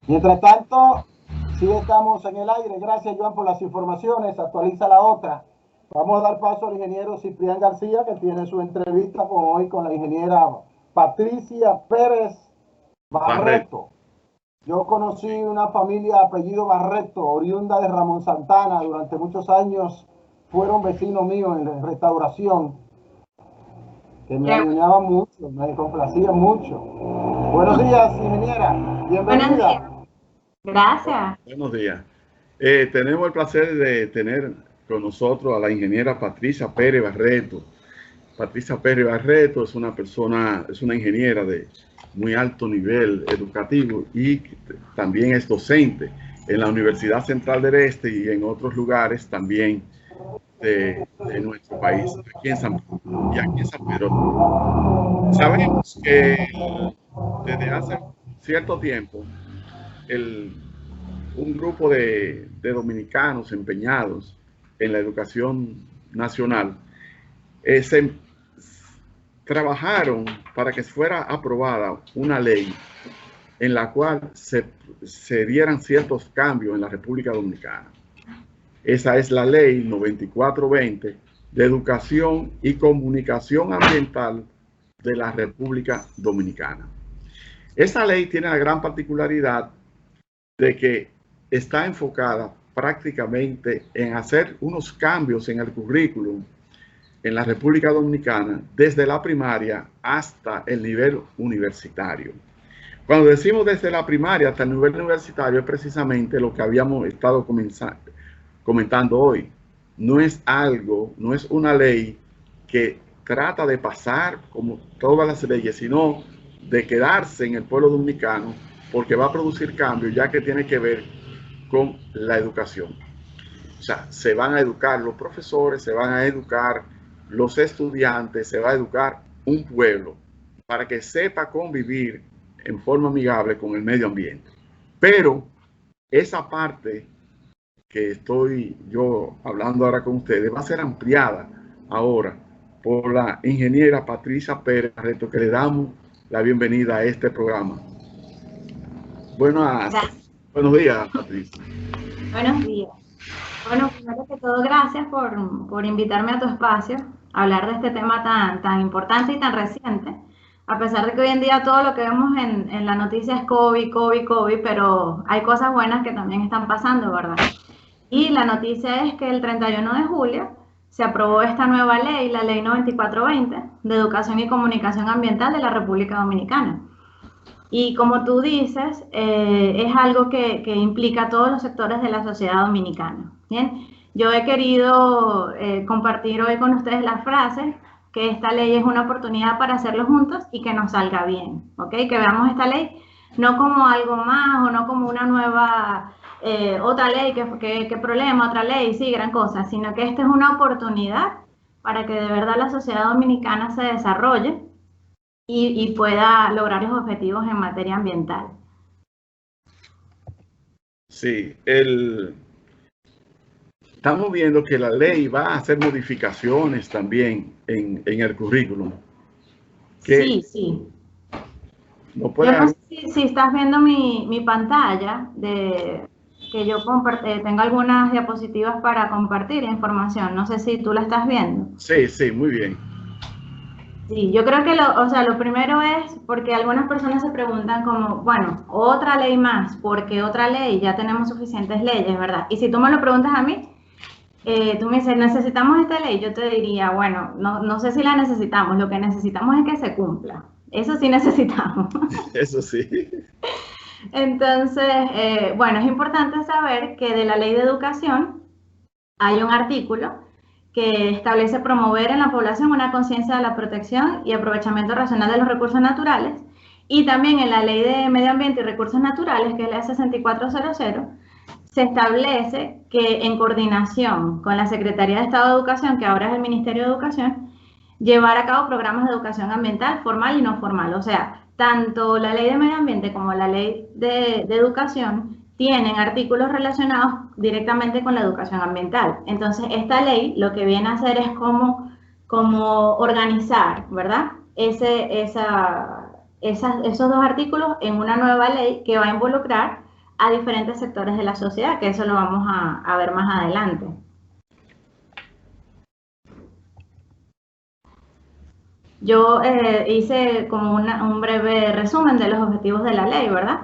Mientras tanto, sí estamos en el aire. Gracias, Joan, por las informaciones. Actualiza la otra. Vamos a dar paso al ingeniero Ciprián García, que tiene su entrevista hoy con la ingeniera Patricia Pérez Barreto. Yo conocí una familia apellido Barreto, oriunda de Ramón Santana. Durante muchos años fueron vecinos míos en restauración, que me ayudaban mucho, me complacían mucho. Buenos días, ingeniera. Bienvenida. Buenos días. Gracias. Buenos días. Tenemos el placer de tener con nosotros a la ingeniera Patricia Pérez Barreto. Patricia Pérez Barreto es una ingeniera de muy alto nivel educativo y también es docente en la Universidad Central del Este y en otros lugares también de nuestro país, aquí en San Pedro. Sabemos que desde hace cierto tiempo un grupo de dominicanos empeñados en la educación nacional trabajaron para que fuera aprobada una ley en la cual se dieran ciertos cambios en la República Dominicana. Esa es la ley 9420 de Educación y Comunicación Ambiental de la República Dominicana. Esa ley tiene la gran particularidad de que está enfocada prácticamente en hacer unos cambios en el currículum en la República Dominicana desde la primaria hasta el nivel universitario. Cuando decimos desde la primaria hasta el nivel universitario es precisamente lo que habíamos estado comentando hoy. No es una ley que trata de pasar como todas las leyes, sino de quedarse en el pueblo dominicano porque va a producir cambios ya que tiene que ver con la educación. O sea, se van a educar los profesores, se van a educar los estudiantes, se va a educar un pueblo para que sepa convivir en forma amigable con el medio ambiente. Pero esa parte que estoy yo hablando ahora con ustedes va a ser ampliada ahora por la ingeniera Patricia Pérez Barreto, que le damos la bienvenida a este programa. Buenos días, Patricia. Buenos días. Bueno, primero que todo, gracias por invitarme a tu espacio a hablar de este tema tan importante y tan reciente. A pesar de que hoy en día todo lo que vemos en la noticia es COVID, pero hay cosas buenas que también están pasando, ¿verdad? Y la noticia es que el 31 de julio se aprobó esta nueva ley, la ley 9420 de Educación y Comunicación Ambiental de la República Dominicana. Y como tú dices, es algo que implica a todos los sectores de la sociedad dominicana. Bien, yo he querido compartir hoy con ustedes la frase que esta ley es una oportunidad para hacerlo juntos y que nos salga bien, ¿ok? Que veamos esta ley no como algo más o no como una nueva, otra ley, ¿qué problema? Otra ley, sí, gran cosa, sino que esta es una oportunidad para que de verdad la sociedad dominicana se desarrolle y pueda lograr los objetivos en materia ambiental. Sí, estamos viendo que la ley va a hacer modificaciones también en el currículum. Sí. No yo no sé si estás viendo mi pantalla, que yo tengo algunas diapositivas para compartir información. No sé si tú la estás viendo. Sí, muy bien. Sí, yo creo que lo primero es porque algunas personas se preguntan como, bueno, otra ley más, porque otra ley, ya tenemos suficientes leyes, ¿verdad? Y si tú me lo preguntas a mí, tú me dices, ¿necesitamos esta ley? Yo te diría, bueno, no sé si la necesitamos, lo que necesitamos es que se cumpla. Eso sí necesitamos. Eso sí. Entonces, bueno, es importante saber que de la Ley de Educación hay un artículo que establece promover en la población una conciencia de la protección y aprovechamiento racional de los recursos naturales, y también en la Ley de Medio Ambiente y Recursos Naturales, que es la 6400, se establece que en coordinación con la Secretaría de Estado de Educación, que ahora es el Ministerio de Educación, llevar a cabo programas de educación ambiental formal y no formal. O sea, tanto la Ley de Medio Ambiente como la Ley de Educación tienen artículos relacionados directamente con la educación ambiental. Entonces, esta ley lo que viene a hacer es como organizar, ¿verdad? Esos dos artículos en una nueva ley que va a involucrar a diferentes sectores de la sociedad, que eso lo vamos a ver más adelante. Yo hice como un breve resumen de los objetivos de la ley, ¿verdad?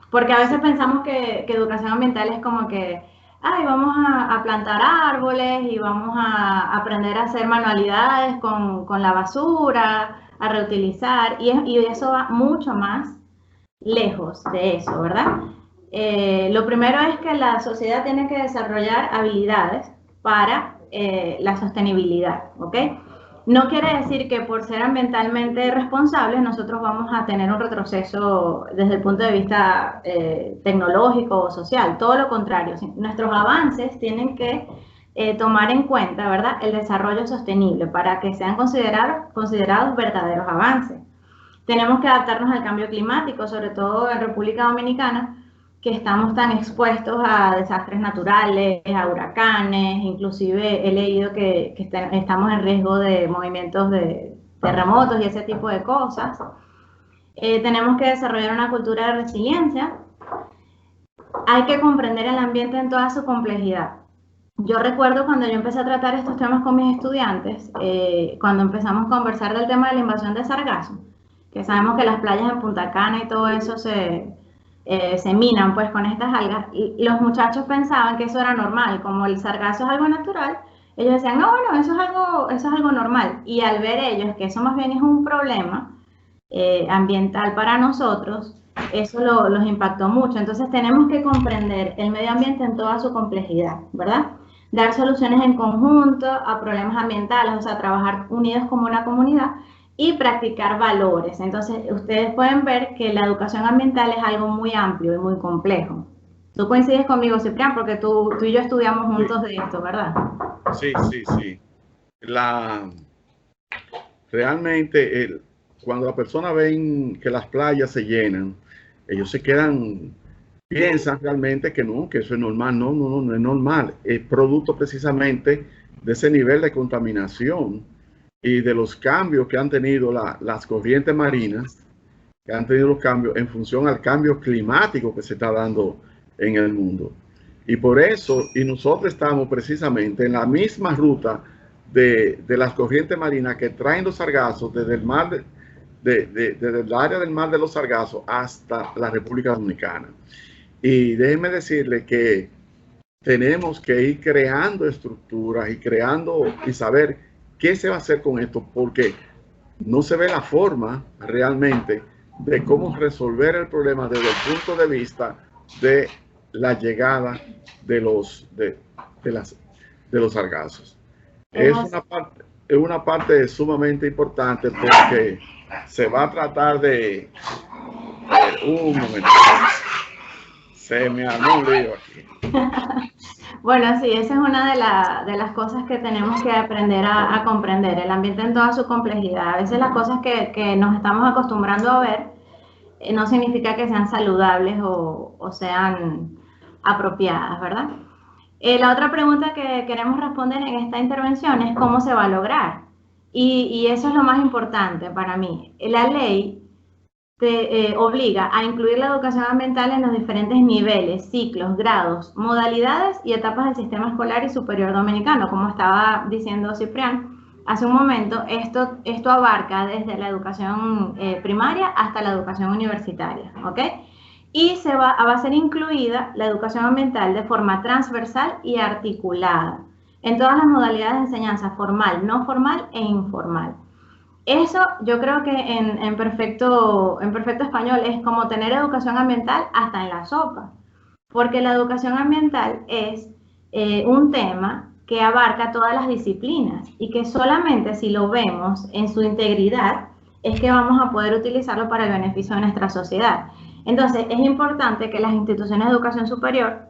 Porque a veces pensamos que educación ambiental es como que, ay, vamos a plantar árboles y vamos a aprender a hacer manualidades con la basura, a reutilizar, y eso va mucho más lejos de eso, ¿verdad? Lo primero es que la sociedad tiene que desarrollar habilidades para la sostenibilidad, ¿ok? No quiere decir que por ser ambientalmente responsables nosotros vamos a tener un retroceso desde el punto de vista tecnológico o social, todo lo contrario. Nuestros avances tienen que tomar en cuenta, ¿verdad?, el desarrollo sostenible para que sean considerados verdaderos avances. Tenemos que adaptarnos al cambio climático, sobre todo en República Dominicana, que estamos tan expuestos a desastres naturales, a huracanes, inclusive he leído que estamos en riesgo de movimientos de terremotos y ese tipo de cosas. Tenemos que desarrollar una cultura de resiliencia. Hay que comprender el ambiente en toda su complejidad. Yo recuerdo cuando yo empecé a tratar estos temas con mis estudiantes, cuando empezamos a conversar del tema de la invasión de sargazo, que sabemos que las playas en Punta Cana y todo eso se minan pues con estas algas, y los muchachos pensaban que eso era normal, como el sargazo es algo natural, ellos decían, no, bueno, eso es algo normal, y al ver ellos que eso más bien es un problema ambiental para nosotros, eso los impactó mucho. Entonces tenemos que comprender el medio ambiente en toda su complejidad, ¿verdad? Dar soluciones en conjunto a problemas ambientales, o sea, trabajar unidos como una comunidad y practicar valores. Entonces, ustedes pueden ver que la educación ambiental es algo muy amplio y muy complejo. Tú coincides conmigo, Ciprián, porque tú y yo estudiamos juntos de esto, ¿verdad? Sí. Realmente, cuando las personas ven que las playas se llenan, ellos se quedan, piensan realmente que no, que eso es normal. No es normal. Es producto precisamente de ese nivel de contaminación y de los cambios que han tenido las corrientes marinas, que han tenido los cambios en función al cambio climático que se está dando en el mundo. Y por eso, y nosotros estamos precisamente en la misma ruta de las corrientes marinas que traen los sargazos desde el mar, desde el área del mar de los sargazos hasta la República Dominicana. Y déjenme decirle que tenemos que ir creando estructuras y saber qué se va a hacer con esto, porque no se ve la forma realmente de cómo resolver el problema desde el punto de vista de la llegada de los sargazos. Es una parte sumamente importante porque se va a tratar de un momento. Se me armó un lío aquí. Bueno, sí, esa es una de las cosas que tenemos que aprender a comprender, el ambiente en toda su complejidad. A veces las cosas que nos estamos acostumbrando a ver no significa que sean saludables o sean apropiadas, ¿verdad? La otra pregunta que queremos responder en esta intervención es cómo se va a lograr. Y eso es lo más importante para mí. La ley te obliga a incluir la educación ambiental en los diferentes niveles, ciclos, grados, modalidades y etapas del sistema escolar y superior dominicano. Como estaba diciendo Ciprián hace un momento, esto abarca desde la educación primaria hasta la educación universitaria, ¿ok? Y va a ser incluida la educación ambiental de forma transversal y articulada en todas las modalidades de enseñanza formal, no formal e informal. Eso yo creo que en perfecto español es como tener educación ambiental hasta en la sopa, porque la educación ambiental es un tema que abarca todas las disciplinas y que solamente si lo vemos en su integridad es que vamos a poder utilizarlo para el beneficio de nuestra sociedad. Entonces es importante que las instituciones de educación superior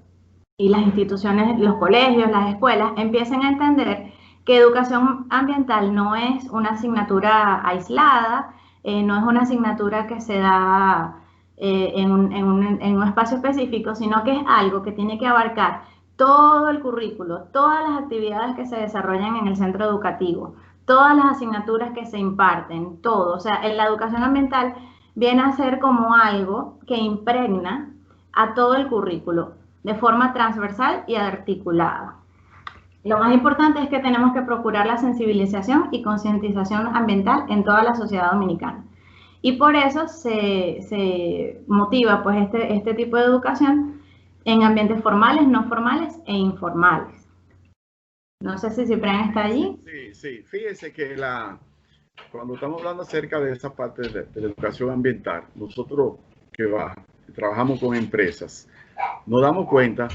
y las instituciones, los colegios, las escuelas empiecen a entender que educación ambiental no es una asignatura aislada, no es una asignatura que se da en un espacio específico, sino que es algo que tiene que abarcar todo el currículo, todas las actividades que se desarrollan en el centro educativo, todas las asignaturas que se imparten, todo. O sea, la educación ambiental viene a ser como algo que impregna a todo el currículo, de forma transversal y articulada. Lo más importante es que tenemos que procurar la sensibilización y concientización ambiental en toda la sociedad dominicana. Y por eso se motiva pues este tipo de educación en ambientes formales, no formales e informales. No sé si Ciprián está allí. Sí. Fíjense que cuando estamos hablando acerca de esa parte de la educación ambiental, nosotros que trabajamos con empresas, nos damos cuenta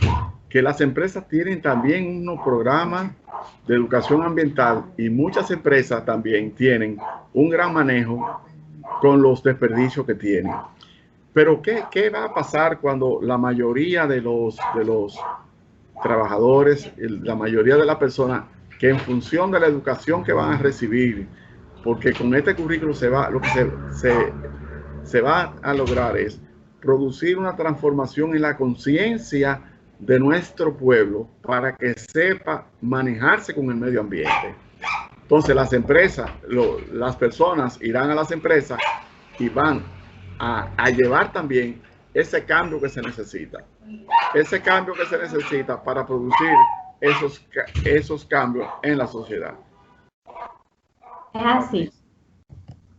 que las empresas tienen también unos programas de educación ambiental y muchas empresas también tienen un gran manejo con los desperdicios que tienen. Pero ¿qué va a pasar cuando la mayoría de los trabajadores, la mayoría de las personas que en función de la educación que van a recibir, porque con este currículo lo que se va a lograr es producir una transformación en la conciencia de nuestro pueblo para que sepa manejarse con el medio ambiente? Entonces las empresas, las personas irán a las empresas y van a llevar también ese cambio que se necesita. Ese cambio que se necesita para producir esos cambios en la sociedad. Es así.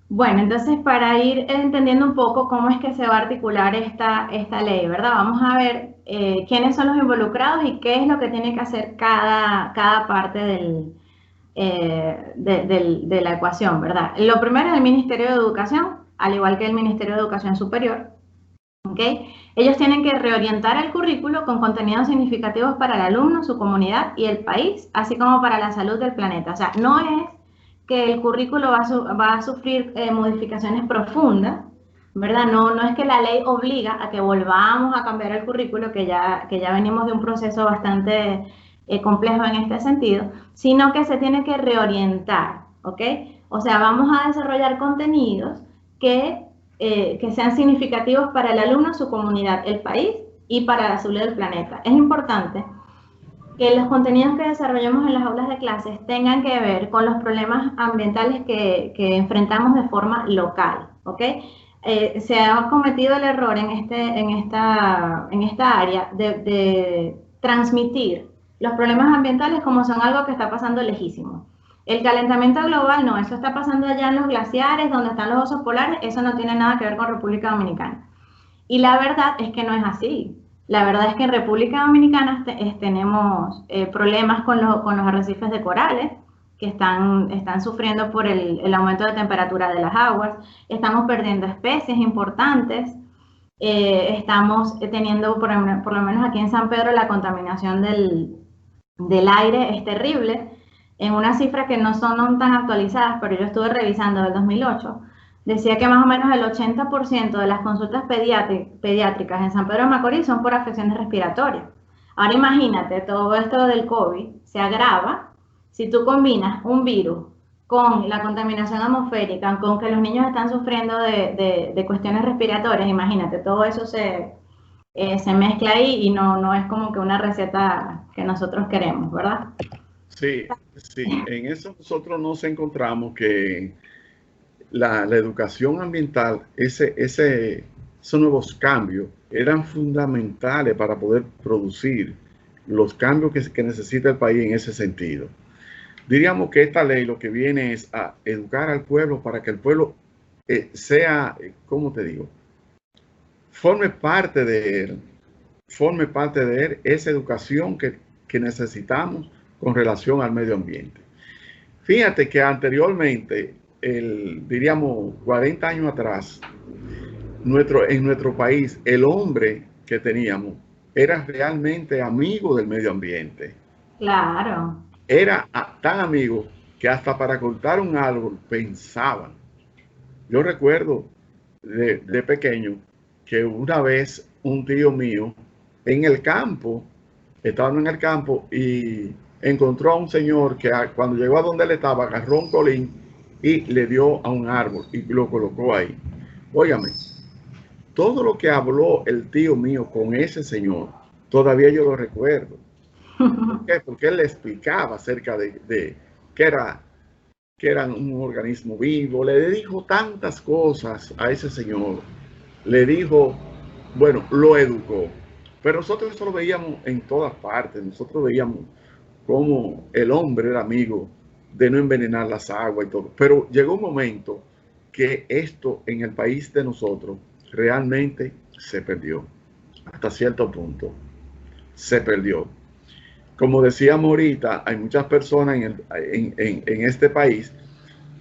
Bueno, entonces para ir entendiendo un poco cómo es que se va a articular esta ley, ¿verdad? Vamos a ver quiénes son los involucrados y qué es lo que tiene que hacer cada parte de la ecuación, ¿verdad? Lo primero es el Ministerio de Educación, al igual que el Ministerio de Educación Superior. ¿Okay? Ellos tienen que reorientar el currículo con contenidos significativos para el alumno, su comunidad y el país, así como para la salud del planeta. O sea, no es que el currículo va a sufrir modificaciones profundas, ¿verdad? No es que la ley obliga a que volvamos a cambiar el currículo, que ya venimos de un proceso bastante complejo en este sentido, sino que se tiene que reorientar, ¿ok? O sea, vamos a desarrollar contenidos que sean significativos para el alumno, su comunidad, el país y para la salud del planeta. Es importante que los contenidos que desarrollemos en las aulas de clases tengan que ver con los problemas ambientales que enfrentamos de forma local, ¿ok? Se ha cometido el error en esta área de transmitir los problemas ambientales como son algo que está pasando lejísimo. El calentamiento global, no, eso está pasando allá en los glaciares, donde están los osos polares, eso no tiene nada que ver con República Dominicana. Y la verdad es que no es así. La verdad es que en República Dominicana tenemos problemas con los arrecifes de corales, que están sufriendo por el aumento de temperatura de las aguas. Estamos perdiendo especies importantes. Estamos teniendo, por lo menos aquí en San Pedro, la contaminación del aire es terrible. En una cifra que no son tan actualizadas, pero yo estuve revisando del 2008, decía que más o menos el 80% de las consultas pediátricas en San Pedro de Macorís son por afecciones respiratorias. Ahora imagínate, todo esto del COVID se agrava si tú combinas un virus con la contaminación atmosférica, con que los niños están sufriendo de cuestiones respiratorias. Imagínate, todo eso se mezcla ahí y no es como que una receta que nosotros queremos, ¿verdad? Sí, en eso nosotros nos encontramos que la educación ambiental, esos nuevos cambios eran fundamentales para poder producir los cambios que necesita el país en ese sentido. Diríamos que esta ley lo que viene es a educar al pueblo para que el pueblo sea, ¿cómo te digo? Forme parte de él esa educación que necesitamos con relación al medio ambiente. Fíjate que anteriormente, diríamos 40 años atrás, en nuestro país, el hombre que teníamos era realmente amigo del medio ambiente. Claro. Era tan amigo que hasta para cortar un árbol pensaban. Yo recuerdo de pequeño que una vez un tío mío estaba en el campo y encontró a un señor que cuando llegó a donde él estaba, agarró un colín y le dio a un árbol y lo colocó ahí. Óigame, todo lo que habló el tío mío con ese señor, todavía yo lo recuerdo. ¿Por qué? Porque él le explicaba acerca de que era un organismo vivo, le dijo tantas cosas a ese señor. Le dijo bueno, lo educó. Pero nosotros eso lo veíamos en todas partes. Nosotros veíamos cómo el hombre era amigo de no envenenar las aguas y todo. Pero llegó un momento que esto en el país de nosotros realmente se perdió. Hasta cierto punto se perdió. Como decíamos ahorita, hay muchas personas en este país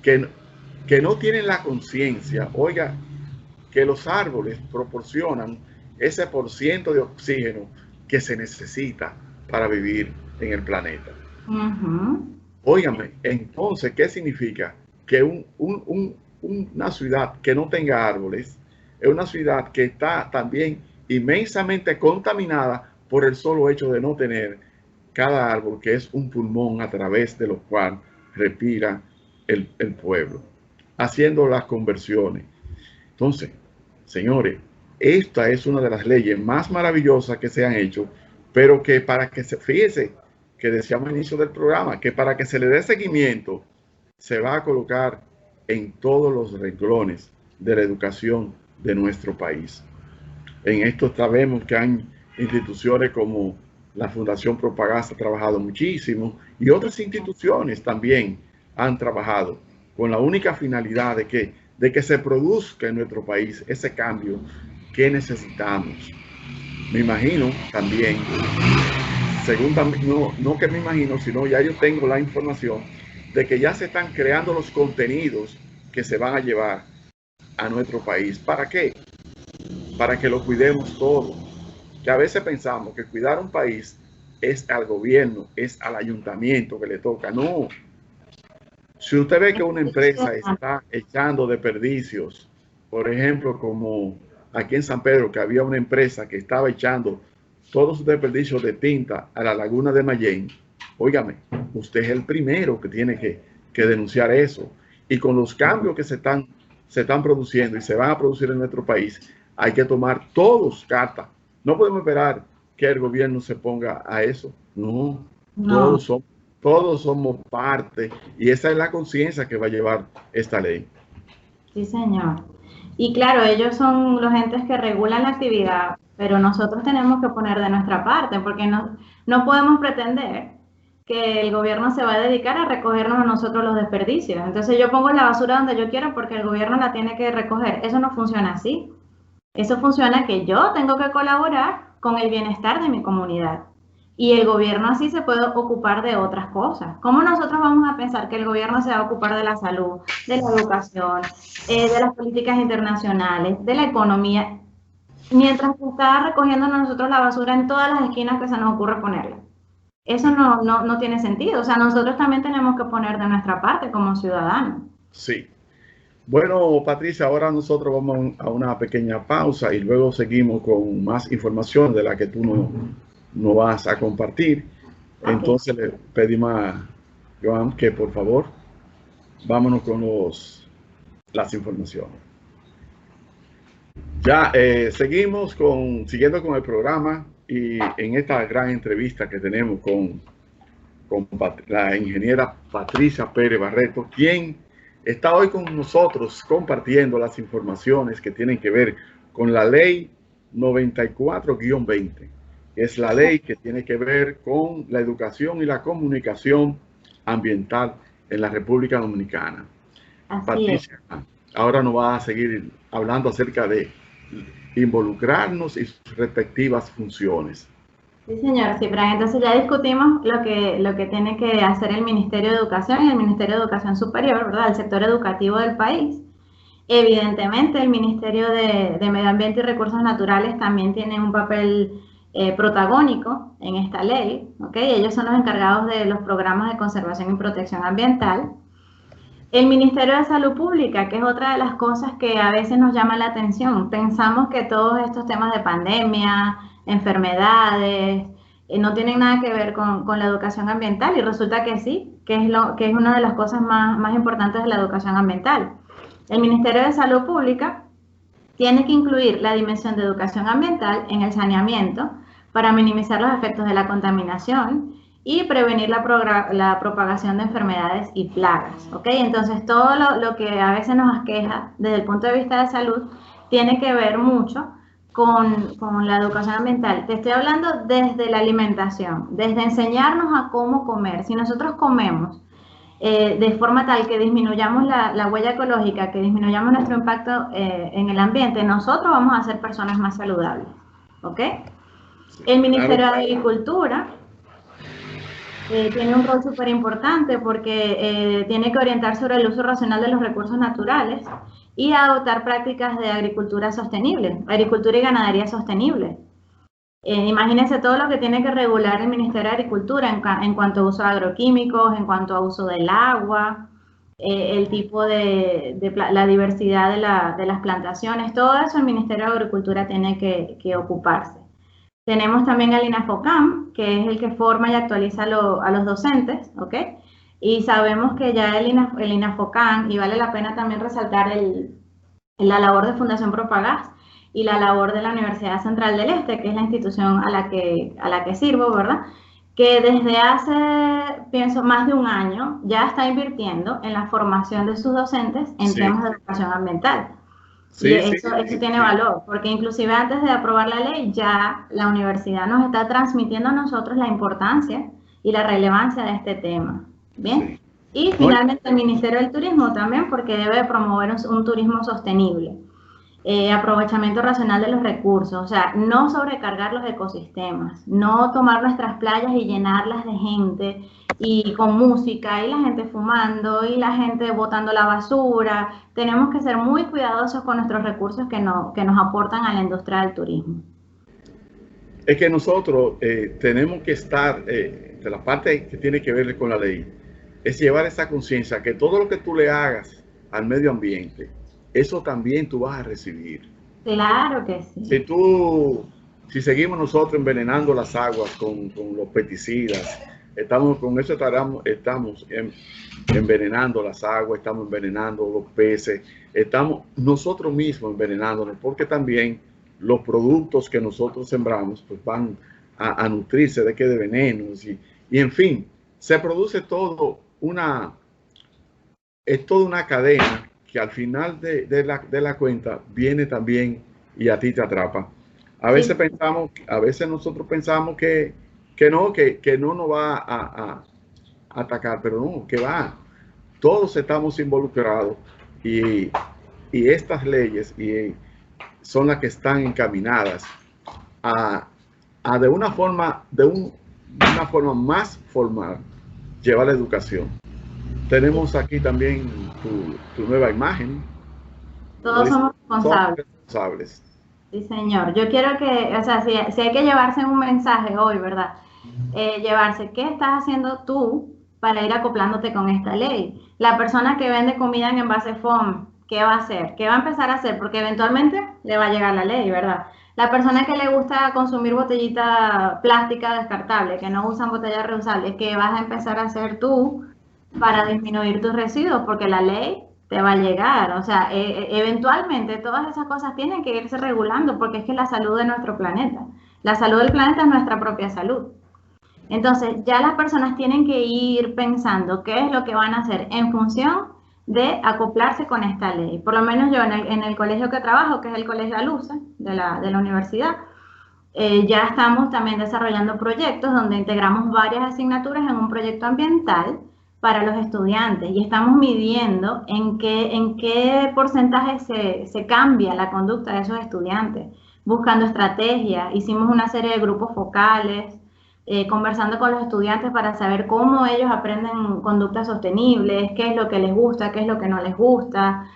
que no tienen la conciencia, oiga, que los árboles proporcionan ese % de oxígeno que se necesita para vivir en el planeta. Óigame, entonces, ¿qué significa? Que una ciudad que no tenga árboles es una ciudad que está también inmensamente contaminada por el solo hecho de no tener cada árbol, que es un pulmón a través de lo cual respira el pueblo, haciendo las conversiones. Entonces, señores, esta es una de las leyes más maravillosas que se han hecho, pero que para que se fíjese, que decíamos al inicio del programa, que para que se le dé seguimiento, se va a colocar en todos los renglones de la educación de nuestro país. En esto sabemos que hay instituciones como la Fundación Propagás ha trabajado muchísimo y otras instituciones también han trabajado con la única finalidad de que se produzca en nuestro país ese cambio que necesitamos. Me imagino también, no que me imagino, sino ya yo tengo la información de que ya se están creando los contenidos que se van a llevar a nuestro país. ¿Para qué? Para que lo cuidemos todo. Que a veces pensamos que cuidar un país es al gobierno, es al ayuntamiento que le toca. No. Si usted ve que una empresa está echando desperdicios, por ejemplo, como aquí en San Pedro, que había una empresa que estaba echando todos sus desperdicios de tinta a la laguna de Mayén, óigame, usted es el primero que tiene que denunciar eso. Y con los cambios que se están produciendo y se van a producir en nuestro país, hay que tomar todos carta. No podemos esperar que el gobierno se ponga a eso. No. Todos somos parte y esa es la conciencia que va a llevar esta ley. Sí, señor. Y claro, ellos son los entes que regulan la actividad, pero nosotros tenemos que poner de nuestra parte porque no podemos pretender que el gobierno se va a dedicar a recogernos a nosotros los desperdicios. Entonces yo pongo la basura donde yo quiero porque el gobierno la tiene que recoger. Eso no funciona así. Eso funciona que yo tengo que colaborar con el bienestar de mi comunidad. Y el gobierno así se puede ocupar de otras cosas. ¿Cómo nosotros vamos a pensar que el gobierno se va a ocupar de la salud, de la educación, de las políticas internacionales, de la economía, mientras que está recogiendo nosotros la basura en todas las esquinas que se nos ocurre ponerla? Eso no tiene sentido. O sea, nosotros también tenemos que poner de nuestra parte como ciudadanos. Sí. Bueno, Patricia, ahora nosotros vamos a una pequeña pausa y luego seguimos con más información de la que tú no vas a compartir. Okay. Entonces le pedimos a Joan que por favor vámonos con las informaciones. Ya seguimos siguiendo con el programa y en esta gran entrevista que tenemos con la ingeniera Patricia Pérez Barreto, quien está hoy con nosotros compartiendo las informaciones que tienen que ver con la ley 94-20. Es la ley que tiene que ver con la educación y la comunicación ambiental en la República Dominicana. Así Patricia, ahora nos va a seguir hablando acerca de involucrarnos y sus respectivas funciones. Sí, señor Cipran. Entonces ya discutimos lo que tiene que hacer el Ministerio de Educación y el Ministerio de Educación Superior, ¿verdad? El sector educativo del país. Evidentemente, el Ministerio de Medio Ambiente y Recursos Naturales también tiene un papel protagónico en esta ley, ¿ok? Ellos son los encargados de los programas de conservación y protección ambiental. El Ministerio de Salud Pública, que es otra de las cosas que a veces nos llama la atención. Pensamos que todos estos temas de pandemia, enfermedades, no tienen nada que ver con la educación ambiental y resulta que sí, que es una de las cosas más importantes de la educación ambiental. El Ministerio de Salud Pública tiene que incluir la dimensión de educación ambiental en el saneamiento para minimizar los efectos de la contaminación y prevenir la propagación de enfermedades y plagas, ¿ok? Entonces, todo lo que a veces nos aqueja desde el punto de vista de salud tiene que ver mucho con la educación ambiental. Te estoy hablando desde la alimentación, desde enseñarnos a cómo comer. Si nosotros comemos de forma tal que disminuyamos la huella ecológica, que disminuyamos nuestro impacto en el ambiente, nosotros vamos a ser personas más saludables. ¿Ok? El Ministerio de Agricultura tiene un rol súper importante porque tiene que orientar sobre el uso racional de los recursos naturales y adoptar prácticas de agricultura sostenible, agricultura y ganadería sostenible. Imagínense todo lo que tiene que regular el Ministerio de Agricultura en cuanto a uso de agroquímicos, en cuanto a uso del agua, el tipo la diversidad de las plantaciones, todo eso el Ministerio de Agricultura tiene que ocuparse. Tenemos también el INAFOCAM, que es el que forma y actualiza a los docentes, ¿ok? Y sabemos que ya el INAFOCAM, y vale la pena también resaltar la labor de Fundación Propagás y la labor de la Universidad Central del Este, que es la institución a la que sirvo, ¿verdad? Que desde hace, pienso, más de un año ya está invirtiendo en la formación de sus docentes en temas de educación ambiental. Sí, y eso tiene valor, porque inclusive antes de aprobar la ley, ya la universidad nos está transmitiendo a nosotros la importancia y la relevancia de este tema. ¿Bien? Y finalmente el Ministerio del Turismo también, porque debe promover un turismo sostenible. Aprovechamiento racional de los recursos, o sea, no sobrecargar los ecosistemas, no tomar nuestras playas y llenarlas de gente y con música y la gente fumando y la gente botando la basura. Tenemos que ser muy cuidadosos con nuestros recursos que nos aportan a la industria del turismo. Es que nosotros tenemos que estar, de la parte que tiene que ver con la ley, es llevar esa conciencia que todo lo que tú le hagas al medio ambiente, eso también tú vas a recibir. Claro que sí. Si seguimos nosotros envenenando las aguas con los pesticidas, estamos envenenando las aguas, estamos envenenando los peces, estamos nosotros mismos envenenándonos, porque también los productos que nosotros sembramos pues van a nutrirse de venenos y en fin, se produce toda una cadena que al final de la cuenta viene también y a ti te atrapa. A veces nosotros pensamos que no nos va a atacar, pero no, que va. Todos estamos involucrados y estas leyes son las que están encaminadas a de una forma más formal llevar la educación. Tenemos aquí también tu nueva imagen. Todos somos responsables. Sí, señor. Yo quiero que, o sea, si hay que llevarse un mensaje hoy, ¿verdad? Llevarse, ¿qué estás haciendo tú para ir acoplándote con esta ley? La persona que vende comida en envase foam, ¿qué va a hacer? ¿Qué va a empezar a hacer? Porque eventualmente le va a llegar la ley, ¿verdad? La persona que le gusta consumir botellita plástica descartable, que no usan botellas reusables, ¿qué vas a empezar a hacer tú para disminuir tus residuos? Porque la ley te va a llegar, o sea, eventualmente todas esas cosas tienen que irse regulando, porque es que la salud de nuestro planeta, la salud del planeta es nuestra propia salud. Entonces, ya las personas tienen que ir pensando qué es lo que van a hacer en función de acoplarse con esta ley. Por lo menos yo en el colegio que trabajo, que es el Colegio Aluce de la universidad, ya estamos también desarrollando proyectos donde integramos varias asignaturas en un proyecto ambiental para los estudiantes y estamos midiendo en qué porcentaje se cambia la conducta de esos estudiantes, buscando estrategias. Hicimos una serie de grupos focales, conversando con los estudiantes para saber cómo ellos aprenden conductas sostenibles, qué es lo que les gusta, qué es lo que no les gusta,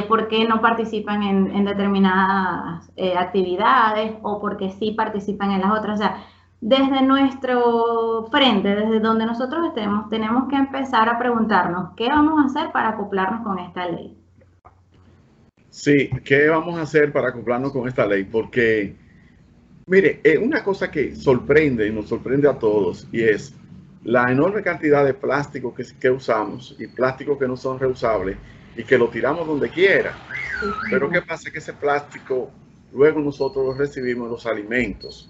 por qué no participan en determinadas actividades o por qué sí participan en las otras. O sea, desde nuestro frente, desde donde nosotros estemos, tenemos que empezar a preguntarnos qué vamos a hacer para acoplarnos con esta ley. Sí, ¿qué vamos a hacer para acoplarnos con esta ley? Porque, mire, una cosa que sorprende y nos sorprende a todos y es la enorme cantidad de plástico que usamos y plásticos que no son reusables y que lo tiramos donde quiera. Sí. Pero ¿qué pasa? Que ese plástico luego nosotros lo recibimos en los alimentos.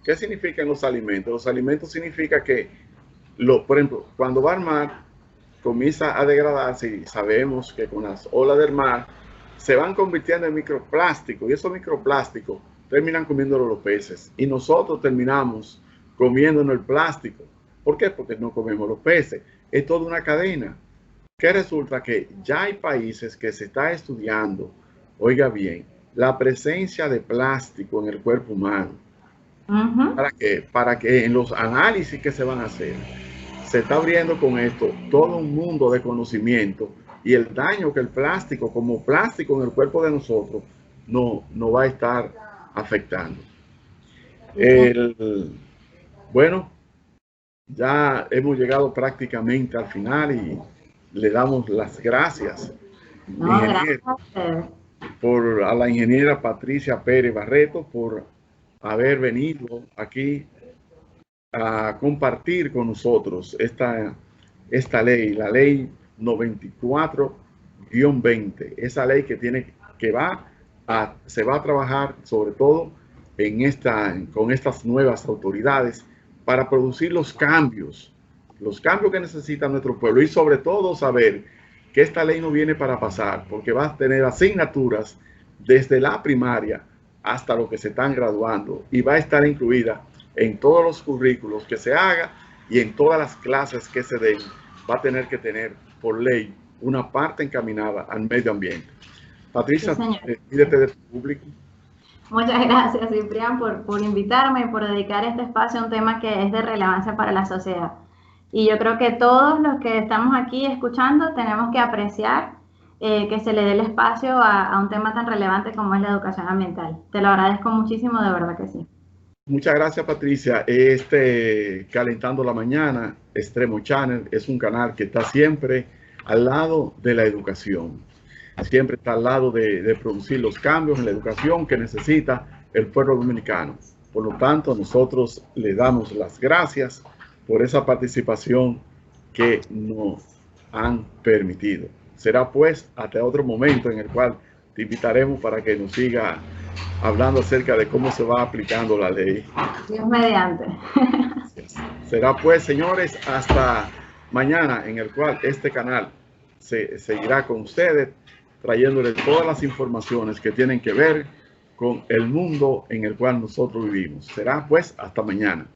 ¿Qué significan los alimentos? Los alimentos significa que, por ejemplo, cuando va al mar, comienza a degradarse y sabemos que con las olas del mar se van convirtiendo en microplásticos y esos microplásticos terminan comiéndolo los peces y nosotros terminamos comiéndonos el plástico. ¿Por qué? Porque no comemos los peces. Es toda una cadena. Que resulta que ya hay países que se está estudiando, oiga bien, la presencia de plástico en el cuerpo humano. ¿Para qué? Para que en los análisis que se van a hacer, se está abriendo con esto todo un mundo de conocimiento y el daño que el plástico, como plástico en el cuerpo de nosotros, no va a estar afectando. Bueno, ya hemos llegado prácticamente al final y le damos las gracias a la ingeniera Patricia Pérez Barreto por haber venido aquí a compartir con nosotros esta ley, la ley 94-20, esa ley que se va a trabajar sobre todo con estas nuevas autoridades para producir los cambios que necesita nuestro pueblo y sobre todo saber que esta ley no viene para pasar, porque va a tener asignaturas desde la primaria hasta lo que se están graduando y va a estar incluida en todos los currículos que se haga y en todas las clases que se den. Va a tener que tener por ley una parte encaminada al medio ambiente. Patricia, despídete de tu público. Muchas gracias, Ciprián, por invitarme y por dedicar este espacio a un tema que es de relevancia para la sociedad. Y yo creo que todos los que estamos aquí escuchando tenemos que apreciar que se le dé el espacio a un tema tan relevante como es la educación ambiental. Te lo agradezco muchísimo, de verdad que sí. Muchas gracias, Patricia. Calentando la Mañana, Extremo Channel, es un canal que está siempre al lado de la educación. Siempre está al lado de producir los cambios en la educación que necesita el pueblo dominicano. Por lo tanto, nosotros le damos las gracias por esa participación que nos han permitido. Será pues hasta otro momento en el cual te invitaremos para que nos siga hablando acerca de cómo se va aplicando la ley. Dios mediante. Será pues, señores, hasta mañana, en el cual este canal se seguirá con ustedes, trayéndoles todas las informaciones que tienen que ver con el mundo en el cual nosotros vivimos. Será pues hasta mañana.